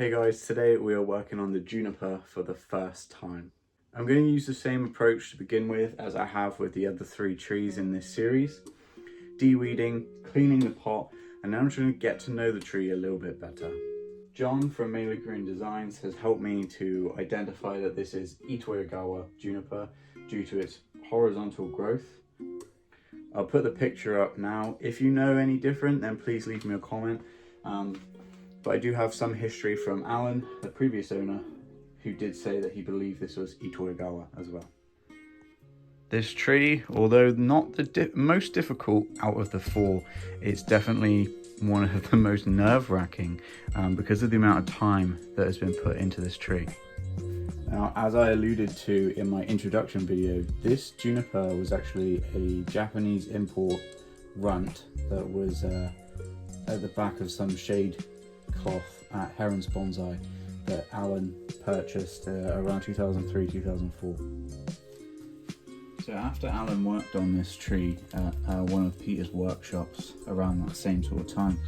Hey guys, today we are working on the Juniper for the first time. I'm going to use the same approach to begin with as I have with the other 3 trees in this series. De-weeding, cleaning the pot, and now I'm trying to get to know the tree a little bit better. John from Mainly Green Designs has helped me to identify that this is Itoigawa Juniper due to its horizontal growth. I'll put the picture up now. If you know any different, then please leave me a comment. But I do have some history from Alan, the previous owner, who did say that he believed this was Itoigawa as well. This tree, although not the most difficult out of the 4, it's definitely one of the most nerve-wracking because of the amount of time that has been put into this tree. Now, as I alluded to in my introduction video, this juniper was actually a Japanese import runt that was at the back of some shade cloth at Heron's Bonsai that Alan purchased around 2003-2004. So after Alan worked on this tree at one of Peter's workshops around that same sort of time,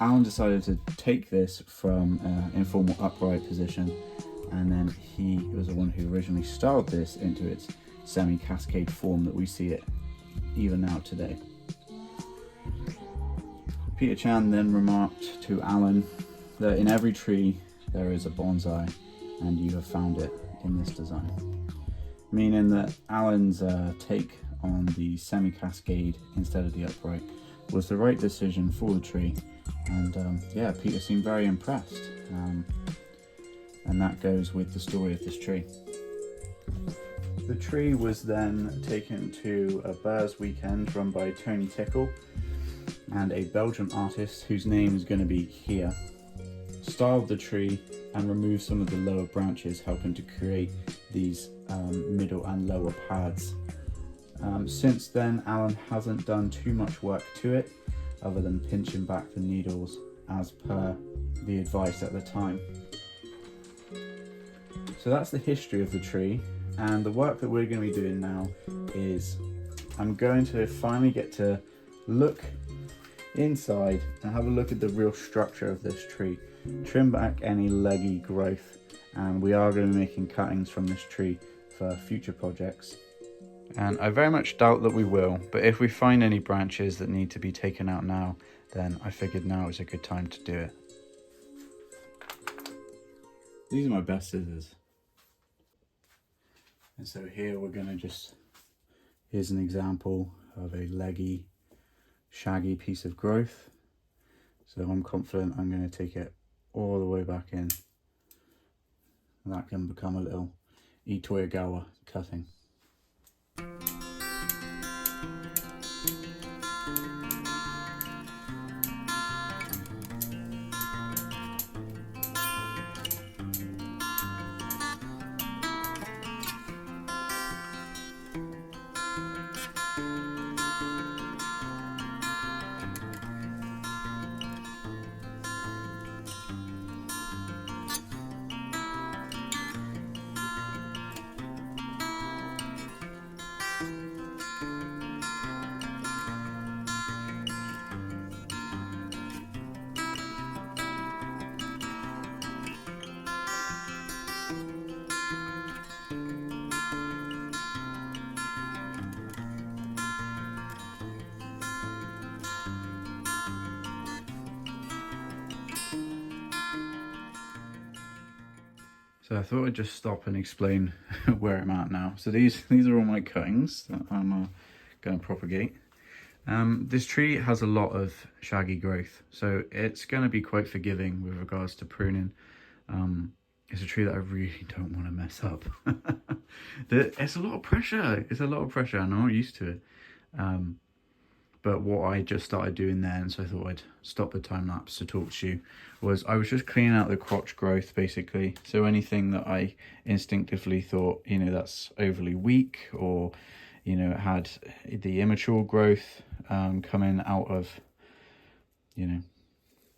Alan decided to take this from informal upright position, and then he was the one who originally styled this into its semi-cascade form that we see it even now today. Peter Chan then remarked to Alan that in every tree there is a bonsai, and you have found it in this design. Meaning that Alan's take on the semi-cascade instead of the upright was the right decision for the tree, and yeah, Peter seemed very impressed, and that goes with the story of this tree. The tree was then taken to a Burrs weekend run by Tony Tickle and a Belgian artist whose name is going to be here, styled the tree and removed some of the lower branches, helping to create these middle and lower pads. Since then, Alan hasn't done too much work to it other than pinching back the needles as per the advice at the time. So that's the history of the tree, and the work that we're going to be doing now is I'm going to finally get to look inside and have a look at the real structure of this tree, trim back any leggy growth, and we are going to be making cuttings from this tree for future projects. And I very much doubt that we will, but if we find any branches that need to be taken out now, then I figured now is a good time to do it. These are my best scissors. And so here we're going to here's an example of a leggy, shaggy piece of growth. So I'm confident I'm going to take it all the way back in. That can become a little Itoigawa cutting. So I thought I'd just stop and explain where I'm at now. So these are all my cuttings that I'm going to propagate. This tree has a lot of shaggy growth, so it's going to be quite forgiving with regards to pruning. It's a tree that I really don't want to mess up. It's a lot of pressure. It's a lot of pressure, and I'm not used to it. But what I just started doing then, so I thought I'd stop the time lapse to talk to you, was I was just cleaning out the crotch growth basically. So anything that I instinctively thought, you know, that's overly weak, or, you know, it had the immature growth coming out of, you know,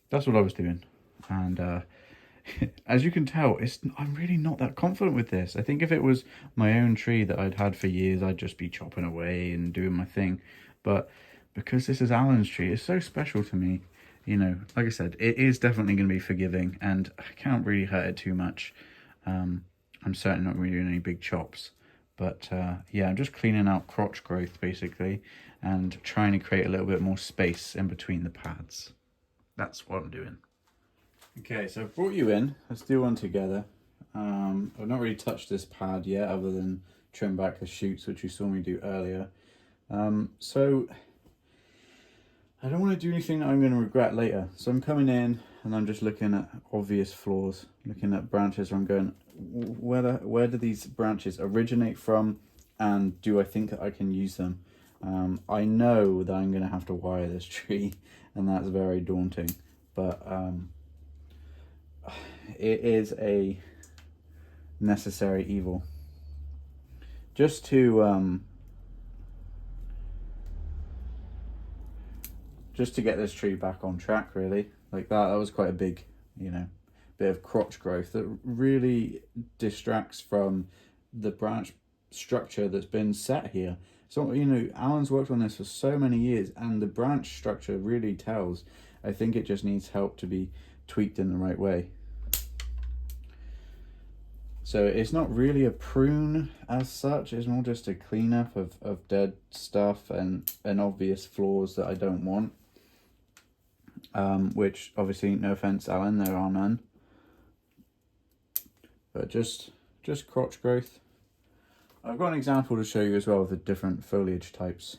that's what I was doing. And as you can tell, I'm really not that confident with this. I think if it was my own tree that I'd had for years, I'd just be chopping away and doing my thing. But because this is Alan's tree, it's so special to me. you know, like I said, it is definitely going to be forgiving, and I can't really hurt it too much. I'm certainly not going to be doing any big chops. But yeah, I'm just cleaning out crotch growth basically, and trying to create a little bit more space in between the pads. That's what I'm doing. Okay, so I've brought you in. Let's do one together. I've not really touched this pad yet, other than trim back the shoots, which you saw me do earlier. So I don't want to do anything that I'm going to regret later. So I'm coming in and I'm just looking at obvious flaws, looking at branches where I'm going, where do these branches originate from, and do I think that I can use them? I know that I'm going to have to wire this tree, and that's very daunting, but it is a necessary evil. Just to get this tree back on track, really. Like that was quite a big, you know, bit of crotch growth that really distracts from the branch structure that's been set here. So, you know, Alan's worked on this for so many years, and the branch structure really tells. I think it just needs help to be tweaked in the right way. So it's not really a prune as such, it's more just a cleanup of dead stuff and obvious flaws that I don't want. Which obviously, no offense, Alan, there are none. But just crotch growth. I've got an example to show you as well of the different foliage types.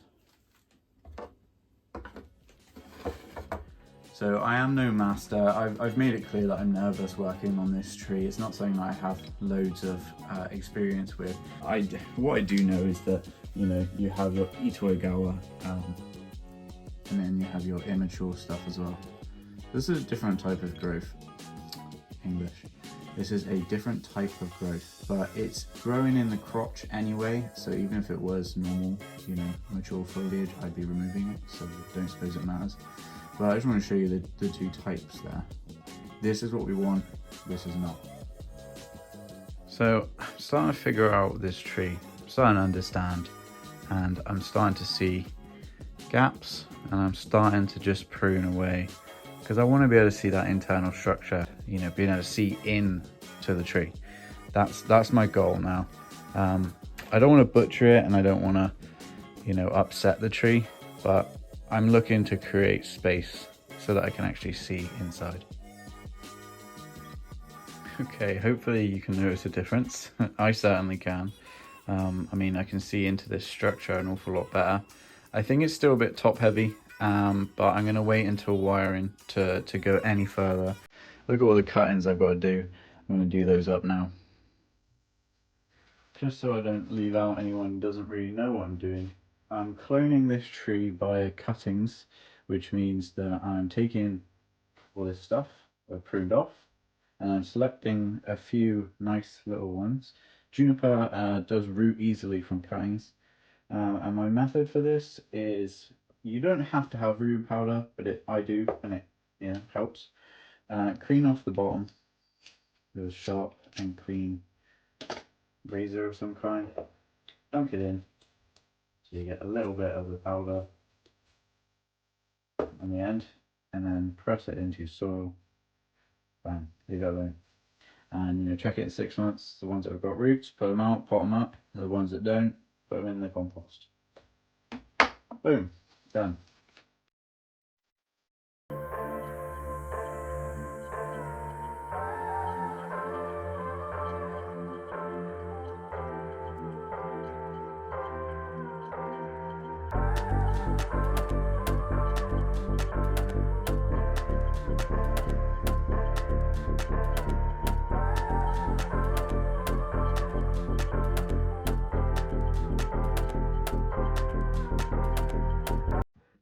So I am no master. I've made it clear that I'm nervous working on this tree. It's not something that I have loads of experience with. What I do know is that, you know, you have your Itoigawa, and then you have your immature stuff as well. This is a different type of growth. English. This is a different type of growth, but it's growing in the crotch anyway, so even if it was normal, you know, mature foliage, I'd be removing it, so I don't suppose it matters. But I just want to show you the two types there. This is what we want, this is not. So I'm starting to figure out this tree, I'm starting to understand, and I'm starting to see gaps, and I'm starting to just prune away, because I want to be able to see that internal structure, you know, being able to see into the tree. That's my goal now. I don't want to butcher it, and I don't want to, you know, upset the tree, but I'm looking to create space so that I can actually see inside. Okay, hopefully you can notice a difference. I certainly can. I mean, I can see into this structure an awful lot better. I think it's still a bit top heavy, but I'm going to wait until wiring to go any further. Look at all the cuttings I've got to do. I'm going to do those up now. Just so I don't leave out anyone who doesn't really know what I'm doing. I'm cloning this tree by cuttings, which means that I'm taking all this stuff I've pruned off, and I'm selecting a few nice little ones. Juniper does root easily from cuttings, and my method for this is, you don't have to have root powder, but I do, and it helps. Clean off the bottom with a sharp and clean razor of some kind. Dunk it in, so you get a little bit of the powder on the end, and then press it into your soil. Bam, leave it alone. And, you know, check it in 6 months. The ones that have got roots, put them out, pot them up. The ones that don't, put them in the compost. Boom, done.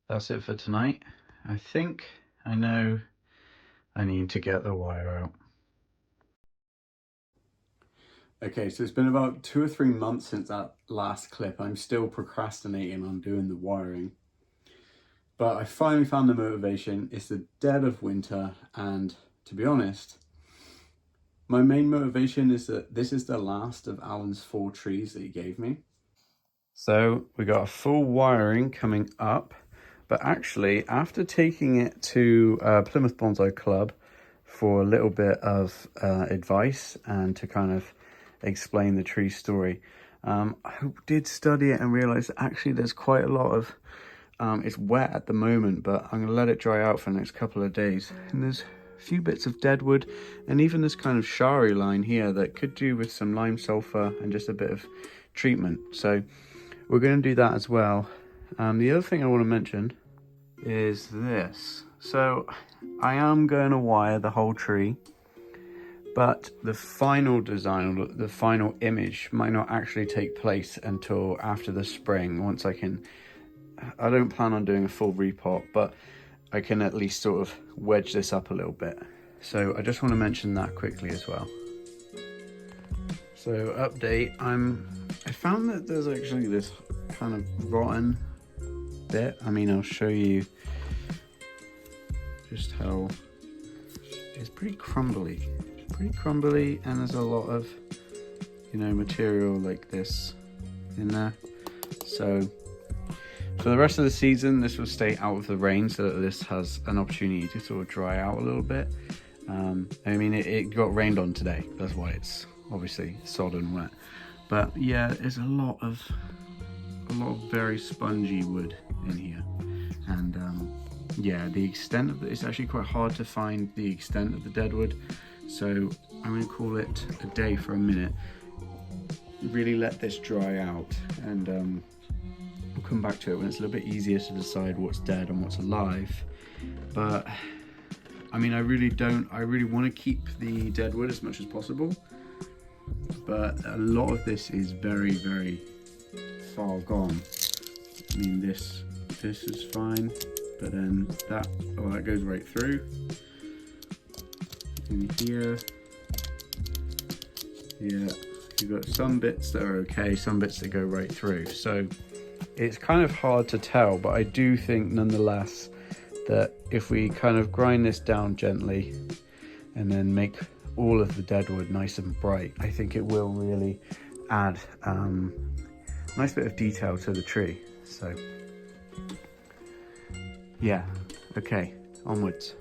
That's it for tonight. I think I know I need to get the wire out. Okay, so it's been about 2 or 3 months since that last clip. I'm still procrastinating on doing the wiring. But I finally found the motivation. It's the dead of winter, and to be honest, my main motivation is that this is the last of Alan's 4 trees that he gave me. So we got a full wiring coming up. But actually, after taking it to Plymouth Bonsai Club for a little bit of advice and to kind of explain the tree story, I did study it and realised that actually there's quite a lot of, it's wet at the moment, but I'm going to let it dry out for the next couple of days. And there's a few bits of deadwood and even this kind of shari line here that could do with some lime sulfur and just a bit of treatment. So we're going to do that as well. The other thing I want to mention is this. So I am going to wire the whole tree, but the final design, or the final image, might not actually take place until after the spring, once I don't plan on doing a full repot, but I can at least sort of wedge this up a little bit. So I just want to mention that quickly as well. So update, I found that there's actually this kind of rotten bit. I mean, I'll show you just how it's pretty crumbly, and there's a lot of, you know, material like this in there. So for the rest of the season, this will stay out of the rain so that this has an opportunity to sort of dry out a little bit. I mean, it got rained on today, that's why it's obviously sodden wet. But yeah, there's a lot of very spongy wood in here, and yeah, the extent of it's actually quite hard to find the extent of the deadwood. So I'm going to call it a day for a minute, really let this dry out, and we'll come back to it when it's a little bit easier to decide what's dead and what's alive. But I mean, I really want to keep the deadwood as much as possible, but a lot of this is very, very far gone. I mean, this is fine, but then that goes right through. In here, yeah, you've got some bits that are okay, some bits that go right through. So it's kind of hard to tell, but I do think nonetheless that if we kind of grind this down gently and then make all of the deadwood nice and bright, I think it will really add a nice bit of detail to the tree. So yeah, okay, onwards.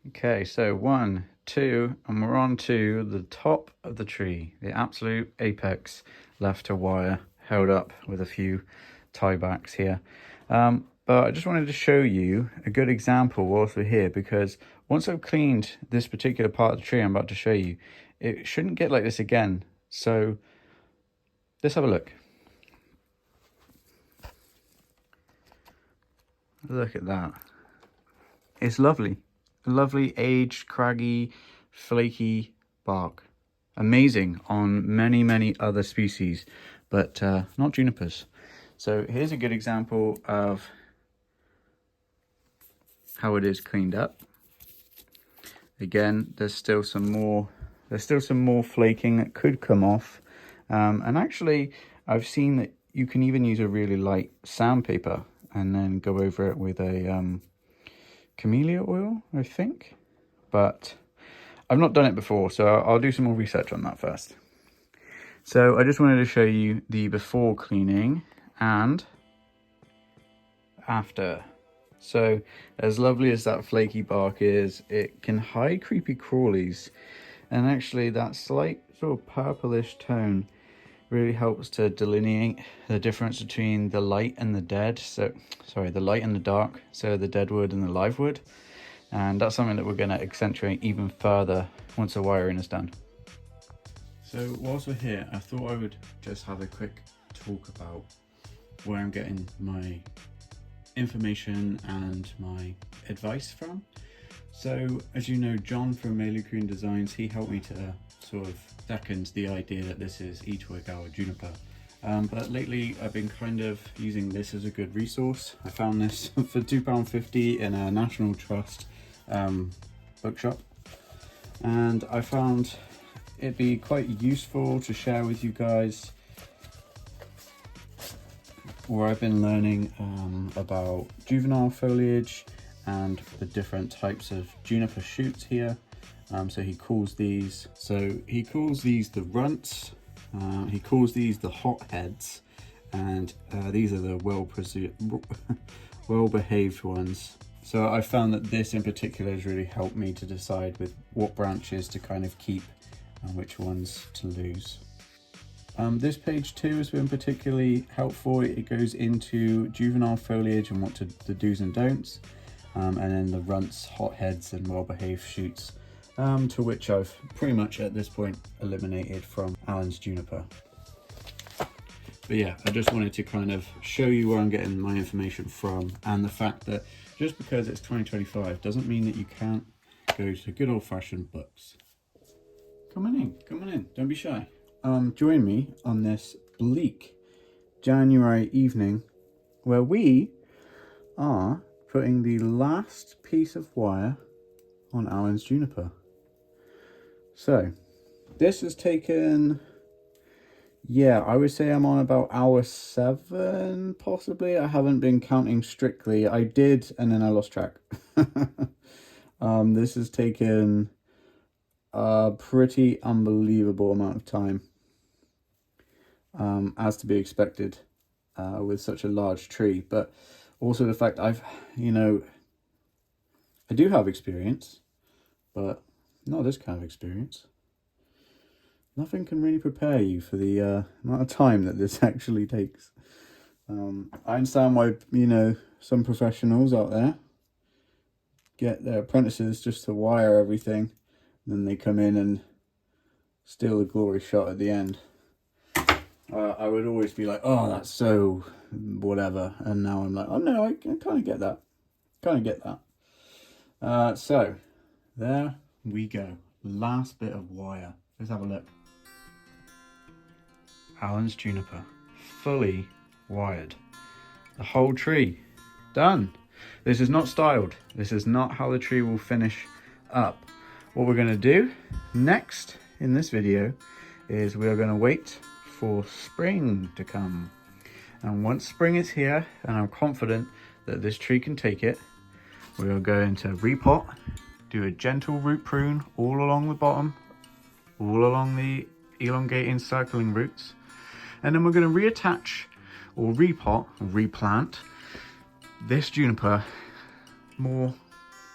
Okay, so 1, 2, and we're on to the top of the tree, the absolute apex, left to wire, held up with a few tie backs here. But I just wanted to show you a good example whilst we're here, because once I've cleaned this particular part of the tree I'm about to show you, it shouldn't get like this again. So let's have a look. Look at that. It's lovely. Lovely aged, craggy, flaky bark. Amazing on many, many other species, but not junipers. So here's a good example of how it is cleaned up. Again, there's still some more flaking that could come off. And actually, I've seen that you can even use a really light sandpaper and then go over it with a camellia oil, I think, but I've not done it before, so I'll do some more research on that first. So I just wanted to show you the before cleaning and after. So as lovely as that flaky bark is, it can hide creepy crawlies. And actually that slight sort of purplish tone really helps to delineate the difference between the light and the dead. So, sorry, the light and the dark. So the dead wood and the live wood. And that's something that we're going to accentuate even further once the wiring is done. So whilst we're here, I thought I would just have a quick talk about where I'm getting my information and my advice from. So as you know, John from Meilukun Designs, he helped me to sort of second the idea that this is Itoigawa Juniper. But lately I've been kind of using this as a good resource. I found this for £2.50 in a National Trust bookshop, and I found it'd be quite useful to share with you guys where I've been learning about juvenile foliage and the different types of juniper shoots here. So he calls these the runts, he calls these the hotheads, and these are the well-behaved ones. So I found that this in particular has really helped me to decide with what branches to kind of keep and which ones to lose. This page too has been particularly helpful. It goes into juvenile foliage and the do's and don'ts, and then the runts, hotheads and well-behaved shoots, to which I've pretty much at this point eliminated from Allen's Juniper. But yeah, I just wanted to kind of show you where I'm getting my information from, and the fact that just because it's 2025 doesn't mean that you can't go to good old-fashioned books. Come on in, don't be shy. Join me on this bleak January evening where we are putting the last piece of wire on Allen's Juniper. So this has taken, yeah, I would say I'm on about hour 7 possibly. I haven't been counting strictly. I did, and then I lost track. This has taken a pretty unbelievable amount of time, as to be expected with such a large tree, but also the fact I do have experience, but not this kind of experience. Nothing can really prepare you for the amount of time that this actually takes. I understand why, some professionals out there get their apprentices just to wire everything, and then they come in and steal the glory shot at the end. I would always be like, oh, that's so whatever, and now I'm like, oh no, I kind of get that. So there we go, last bit of wire. Let's have a look. Allen's Juniper, fully wired. The whole tree, done. This is not styled. This is not how the tree will finish up. What we're going to do next in this video is we are going to wait for spring to come. And once spring is here, and I'm confident that this tree can take it, we are going to repot, do a gentle root prune all along the bottom, all along the elongating circling roots, and then we're going to reattach or repot or replant this juniper more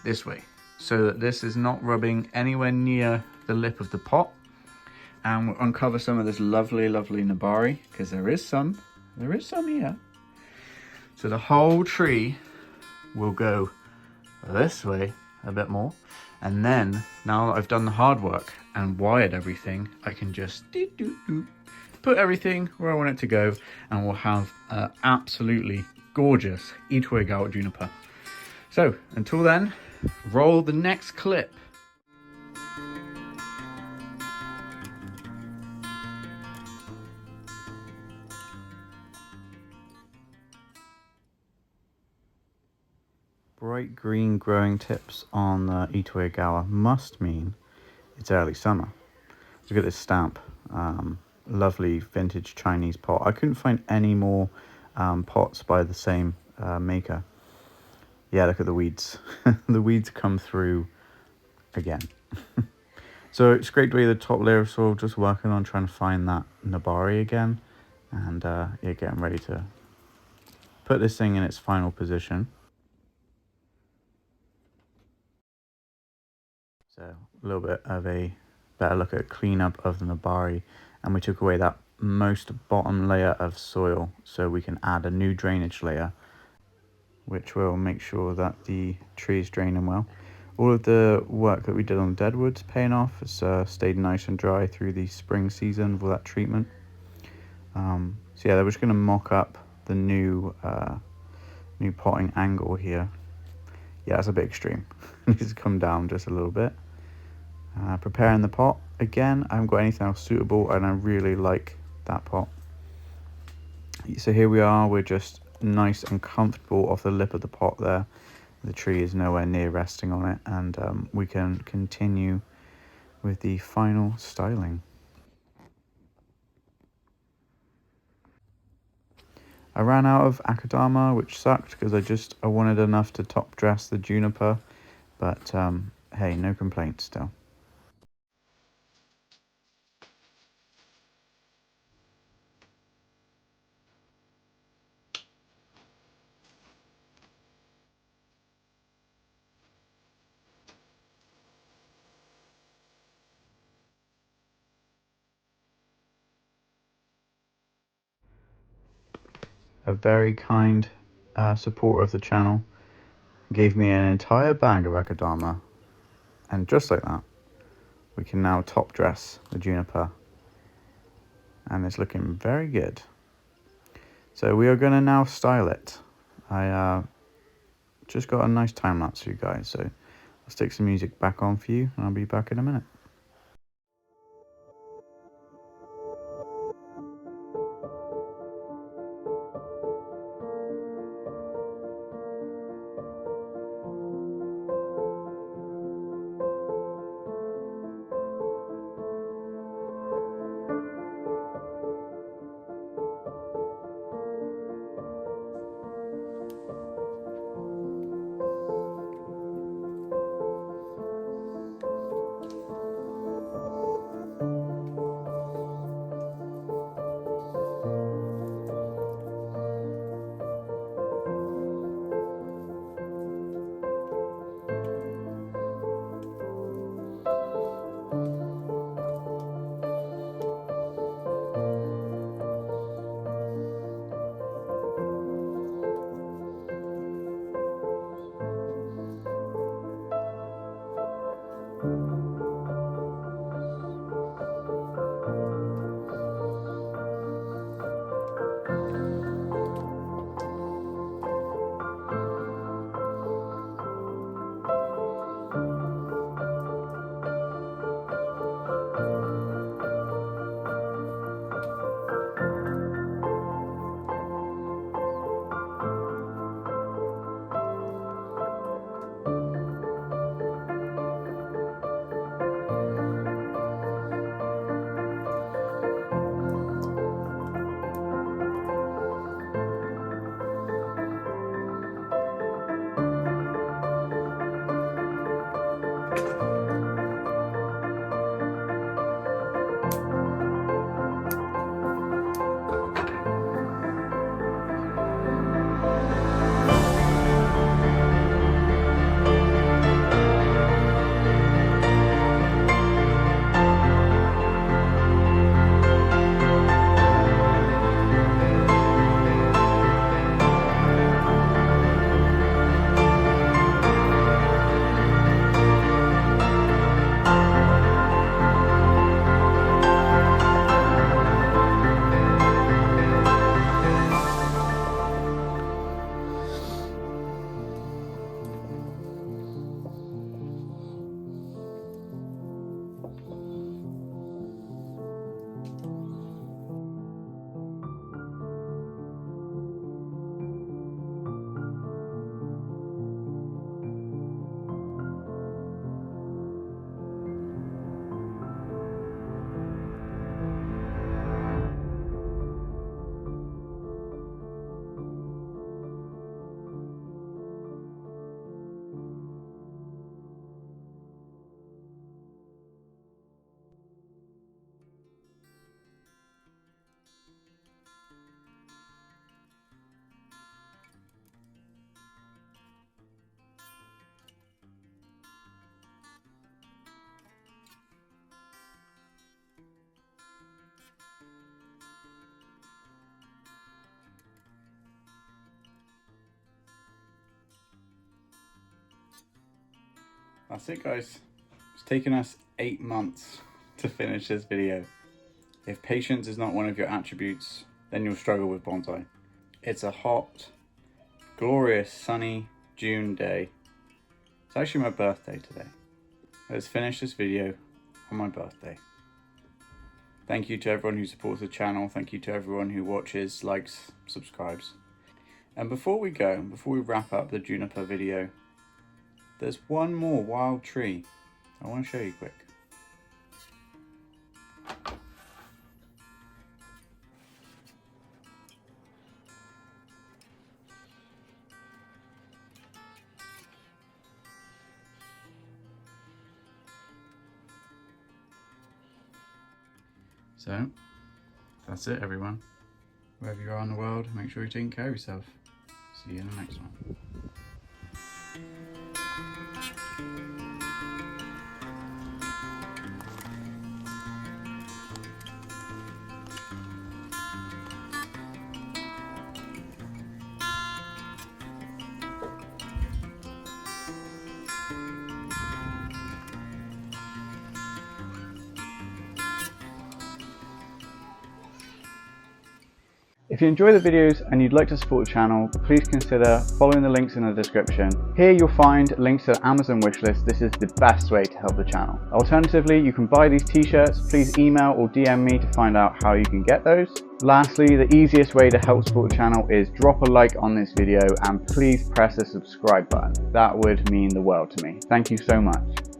this way, so that this is not rubbing anywhere near the lip of the pot. And we'll uncover some of this lovely nabari, because there is some here. So the whole tree will go this way a bit more, and then now that I've done the hard work and wired everything, I can just put everything where I want it to go, and we'll have an absolutely gorgeous Itoigawa Juniper. So until then, roll the next clip. Bright green growing tips on the Itoigawa must mean it's early summer. Look at this stamp. Lovely vintage Chinese pot. I couldn't find any more pots by the same maker. Yeah, look at the weeds. The weeds come through again. So it's great to be the top layer of soil, just working on trying to find that nabari again, and yeah, getting ready to put this thing in its final position. a little bit of a better look at cleanup of the nabari, and we took away that most bottom layer of soil so we can add a new drainage layer, which will make sure that the tree is draining well. All of the work that we did on the deadwood's paying off. It's stayed nice and dry through the spring season with that treatment. So yeah, we're just going to mock up the new potting angle here. Yeah, it's a bit extreme. It needs to come down just a little bit. Preparing the pot. Again, I haven't got anything else suitable, and I really like that pot. So here we are, we're just nice and comfortable off the lip of the pot there. The tree is nowhere near resting on it, and we can continue with the final styling. I ran out of akadama, which sucked because I wanted enough to top dress the juniper, but hey, no complaints still. A very kind supporter of the channel gave me an entire bag of akadama, and just like that, we can now top dress the juniper, and it's looking very good. So we are going to now style it. I just got a nice time lapse for you guys, so I'll stick some music back on for you, and I'll be back in a minute. That's it, guys. It's taken us 8 months to finish this video. If patience is not one of your attributes, then you'll struggle with bonsai. It's a hot, glorious, sunny June day. It's actually my birthday today. Let's finish this video on my birthday. Thank you to everyone who supports the channel. Thank you to everyone who watches, likes, subscribes. And before we wrap up the juniper video, there's one more wild tree I want to show you quick. So, that's it everyone. Wherever you are in the world, make sure you're taking care of yourself. See you in the next one. If you enjoy the videos and you'd like to support the channel, please consider following the links in the description. Here you'll find links to the Amazon wishlist. This is the best way to help the channel. Alternatively, you can buy these t-shirts. Please email or DM me to find out how you can get those. Lastly, the easiest way to help support the channel is drop a like on this video and please press the subscribe button. That would mean the world to me. Thank you so much.